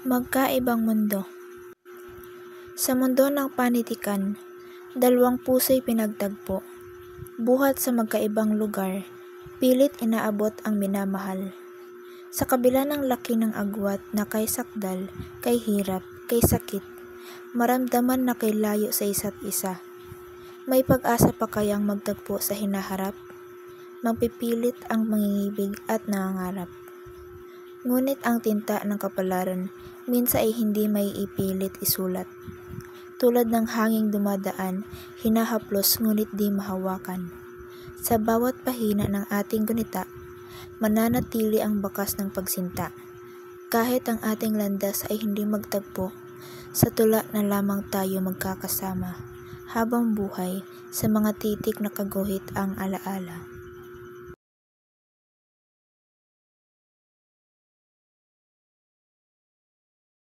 Magkaibang mundo. Sa mundo ng panitikan, dalawang puso'y pinagtagpo. Buhat sa magkaibang lugar, pilit inaabot ang minamahal. Sa kabila ng laki ng agwat na kay sakdal, kay hirap, kay sakit, maramdaman na kay layo sa isa't isa. May pag-asa pa kayang magtagpo sa hinaharap? Magpipilit ang mangingibig at nangangarap. Ngunit ang tinta ng kapalaran minsan ay hindi may ipilit isulat. Tulad ng hanging dumadaan, hinahaplos ngunit di mahawakan. Sa bawat pahina ng ating gunita, mananatili ang bakas ng pagsinta. Kahit ang ating landas ay hindi magtagpo, sa tula na lamang tayo magkakasama. Habang buhay, sa mga titik na kaguhit ang alaala.